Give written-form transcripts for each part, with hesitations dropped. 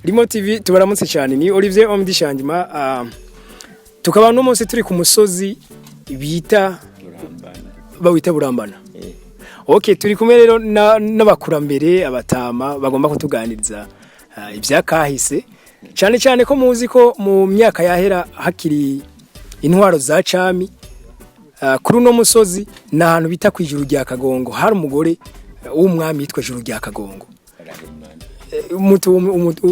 Limo TV tubaramutse cyane ni Olivier Omdishanjima tukaba no munsi turi ku musozi bita bawita Burambana. Okay, turi kumwe rero n'abakurambere abatama bagomba kutuganiriza ivyakahise cyane cyane ko muzi ko mu myaka yahera hakiri intwaro za cami kuri no musozi nahantu bita KWIJURU rya KAGONGO hari umugore w'umwami yitwa Juru rya KAGONGO. Umutu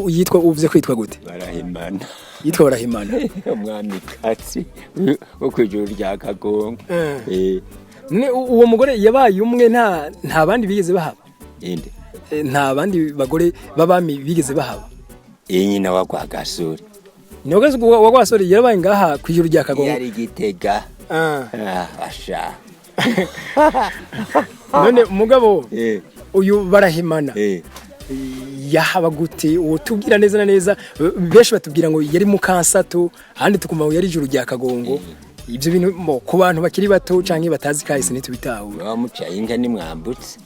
yitwa uvuze kwitwa gute? Barahimana. Yitwa Barahimana. Umwami katsi wo KWIJURU rya KAGONGO. Ne uwo mugore yabaye umwe nta bandi bigeze bahaba. Inde. Nta bandi bagore babami bigeze bahaba. Nyina wa kwa Gasore. Nyogaze wa Gasore yarabaye ngaha KWIJURU rya KAGONGO. Yari Gitega. Asha. None mugabo uyu Barahimana. Yahaba gute utubwira neza na neza beshi batubwira ngo yari Mukansato handi tukumva yari Juru rya KAGONGO. Ibyo bintu ku bantu bakiri bato canke batazi kahise nitubitaho. Wamucaye inka ni mwambutse.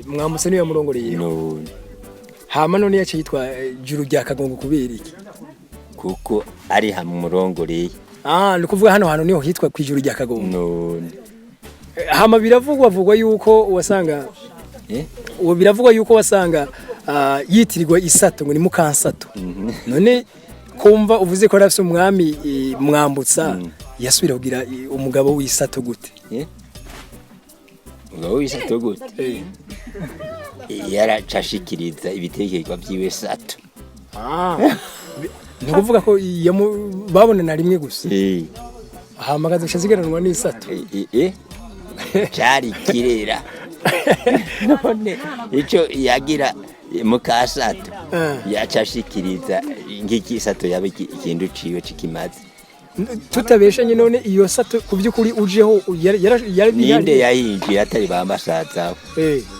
Mwambutse niyo murongoreye. No. Hama none yace yitwa Juru rya KAGONGO kubera iki? Kuko ari ha murongoreye. Ni kuvuga hano hano niho hitwa KWIJURU rya KAGONGO. No. Hama biravugwa yuko wasanga uwo biravugwa yuko wasanga yitirirwa isato ngo ni Mukansato. None kumva uvuze ko rafise umwami mwambutsa yasubira kugira umugabo w'isato gute? Umugabo w'isato gute? Yaracashikiriza ibitekerezo byiwe sato. Ni kuvuga ko babonana rimwe gusa. Hamagaze shazigaranwa n'isato. Cyari kirera. None ico yagira Mukansato yacashikiriza ng'ikisato yabe ikintu ciwe cikimaze. Tutabeshanye none iyo sato kubyukuri ujeho yari ninde yahinjiye atari bamasaza.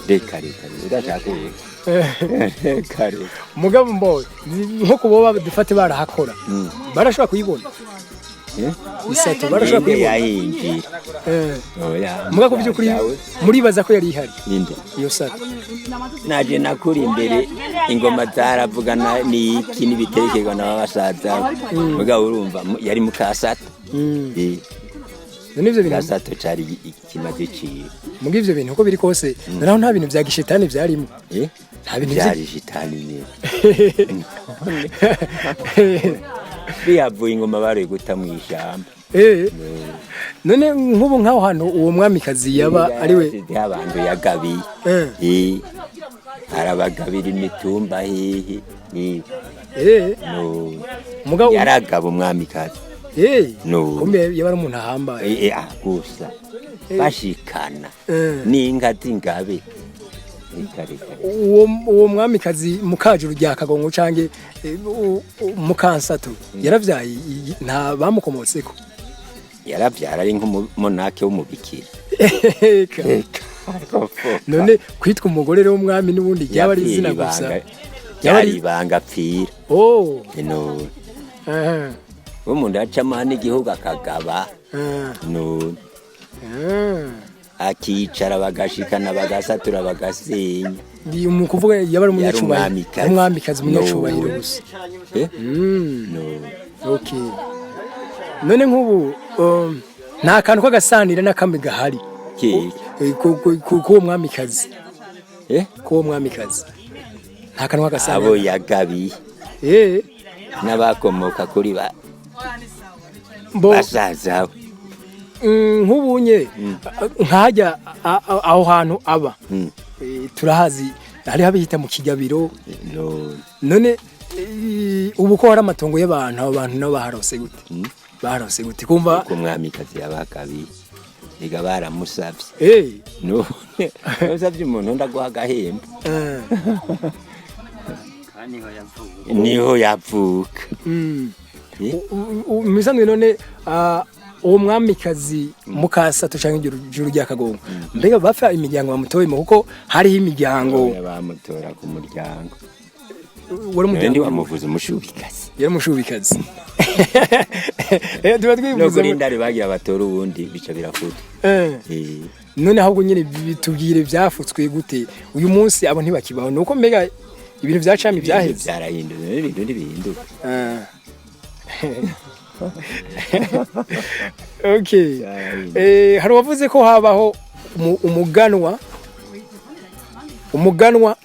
Reka udashaka kare mugabo mboye nko kubo dufate barahakora barashobora kuyibona isato barashobora kuyibona yahinjiye mugabo kubyukuri muribaza ko yari ihari ninde iyo sato naje nakuri imbere ingoma zaravugana ni iki nibitekerwa n'abasaza mugabo urumva yari Mukansato. None ivyo bintu Mukansato cari ikimaze ciwe mugiye ivyo bintu uko biri kose naho nta bintu bya gishitani byarimo nta bintu bya gishitani ne biyavuye ingoma bare guta mu ishamba. None nk'ubu nkaho hano uwo mwamikazi yaba ari we abantu yagabi arabagabira imitumba hehe no mugabo yaragaba umwamikazi no kumbe yabara umuntu ahambaye gusa bashikana n'inka zingabe. Uwo mwamikazi MUKAJURU rya KAGONGO cange Mukansato yaravyaye nta bamukomotseko. Yaravyara ari nk'umunake w'umubikira. None kwitwa umugore rero w'umwami n'ubundi ryaba ari izina gusa ryari banga pfira. No. Umuntu acamana igihugu akagaba. No. Akicara bagashikana bagasatura bagasenya. Ndi umukuvuga yabara umunyacubahiro umwamikazi umunyacubahiro gusa. No. Okay. None nk'ubu nta kantu kagasanira n'akamwe gahari ko mwamikazi ko mwamikazi nta kantu kagasanira abo yagabi n'abakomoka kuri basaza nk'ubunye nkajya aho hantu aba turahazi hari habihita mu Kigabiro. None ubu ko hari amatongo y'abantu abantu nabo baharose gute? Baharose gute kumva ko mwamikazi yabakabi iga baramusavye. No usavye umuntu ndaguha gahemba. Niho yavuka. Misanzwe none uwo mwamikazi Mukansato canke Juru rya KAGONGO mbega bapfa imiryango bamutoyemo kuko hariho imiryango bamutora ku muryango. Wari umuryango wamuvuza umushubikazi. Yari umushubikazi. Tuba twivuze no ndari bagira batora ubundi bica birafuta. None ahubwo nyine bitubwire byafutswe gute uyu munsi abo ntibakibaho nuko mbega ibintu bya cami byaheze byarahindutse ibintu ntibihinduka. Okay. Hari wavuze ko habaho umuganwa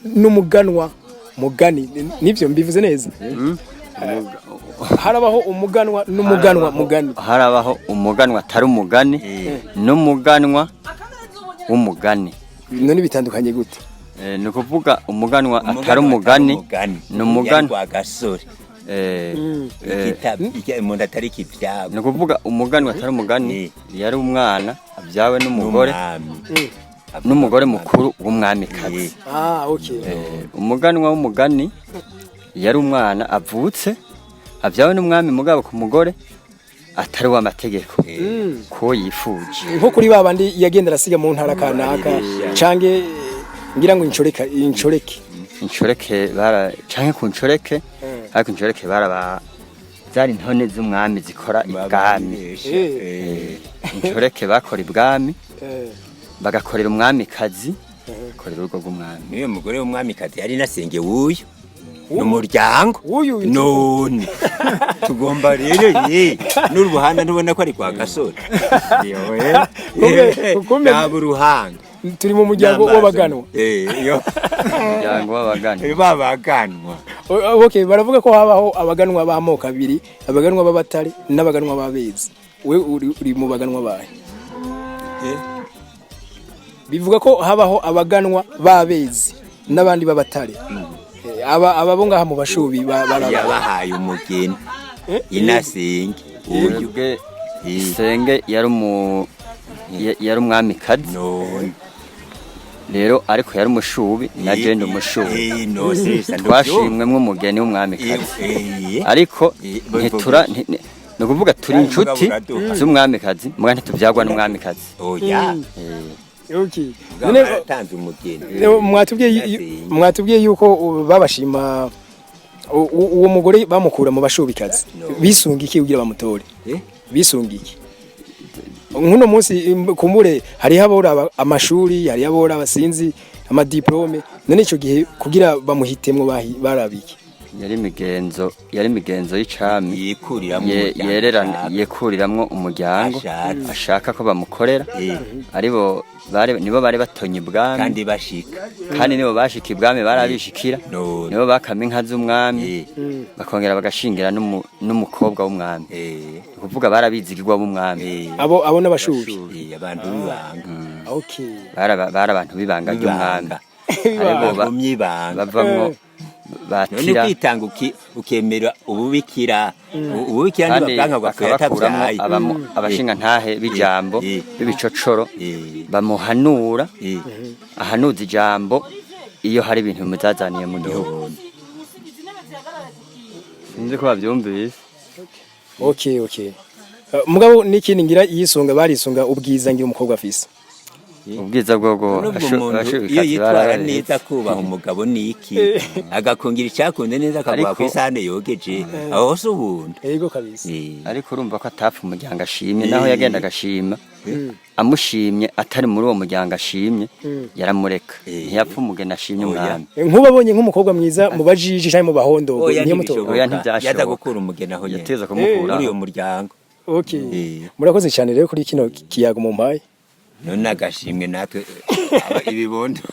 n'umuganwa mugani, nivyo mbivuze neza? Harabaho umuganwa n'umuganwa mugani. Harabaho umuganwa atari umugani n'umuganwa w'umugani. None bitandukanye gute? Ni ukuvuga umuganwa atari umugani n'umugani wa gasore. Umuntu atari kivyago. Ni ukuvuga umuganwa atari umugani yari umwana abyawe n'umugore mukuru w'umwamikazi. Okay. Umuganwa w'umugani yari umwana avutse abyawe n'umwami mugabo ku mugore atari w'amategeko ko yifuje. Nko kuri babandi yagenda arasiga mu ntara kanaka cange ngira ngo incoreke canke ku ncoreke ariko incoreke zari intone z'umwami zikora ibwami. Incoreke bakora ibwami bagakorera umwamikazi korera urugo rw'umwami. Niyo mugore w'umwamikazi yari nasenge wuyo n'umuryango none tugomba rero n'uruhanda ntubona ko ari kwa gasore. Ntabwo uruhanga turi mu muryango w'abaganwa. Umuryango w'abaganwa. Okay, baravuga ko habaho abaganwa b'amoko abiri, abaganwa b'abatari n'abaganwa b'abezi. We uri mu baganwa bahe? Bivuga ko habaho abaganwa b'abezi n'abandi b'abatari. Abo ngaha mu bashubi yabahaye umugeni inasenge ubwe isenge yari umwamikazi rero ariko yari umushubi na jenda umushubi twashimwemwo umugeni w'umwamikazi ariko ni ukuvuga turi inshuti z'umwamikazi muga ntitubyagwa n'umwamikazi. Okay. Batanze umugeni. Mwatubwiye yuko babashima uwo mugore bamukura mu bashubikazi. Bisunga iki kugira bamutore? Bisunga iki? Nkuno munsi kumbure hari habora amashuri, hari habora abasinzi, amadiplome. None ico gihe kugira bamuhitemwo barabiki. Yari migenzo y'icami yekuriramwo umuryango ashaka ko bamukorera aribo nibo bari batonye ibwami kandi nibo bashika ibwami barabishikira nibo bakama inka z'umwami bakongera bagashingira n'umukobwa w'umwami kuvuga barabizigirwa b'umwami abo n'abashubi abantu bibanga. Okay, bara abantu bibanga ry'umwami bavamwo batira none kwitanga ukemera ububikira ntibabwanka bakabakuramwo abashinga ntahe bijambo bibicocoro bamuhanura ahanuza ijambo iyo hari ibintu bimuzazaniye mu gihugu. Sinzi ko bavyumvise. Okay. Mugabo n'ikindi ngira yisunga barisunga ubwiza ngira umukobwa afise. Ubwiza bwogo iyo yitwara neza kubaha umugabo niki agakungira icyakunde neza akaguha ku isahane yogeje aho se ubundi. Yego kabisa. Ariko urumva ko atapfa umuryango ashimye naho yagenda agashima amushimye atari muri uwo muryango ashimye yaramureka ntiyapfa umugeni ashimye umwami. Nk'ubabonye nk'umukobwa mwiza mu bajiji cyangwa mu bahondo niyo muto yaza gukura umugeni aho nyene yateza kumukura muri uyo muryango. Okay, murakoze cyane rero kuri kino kiyago mu mpaye. None agashimwe natwe ibibondo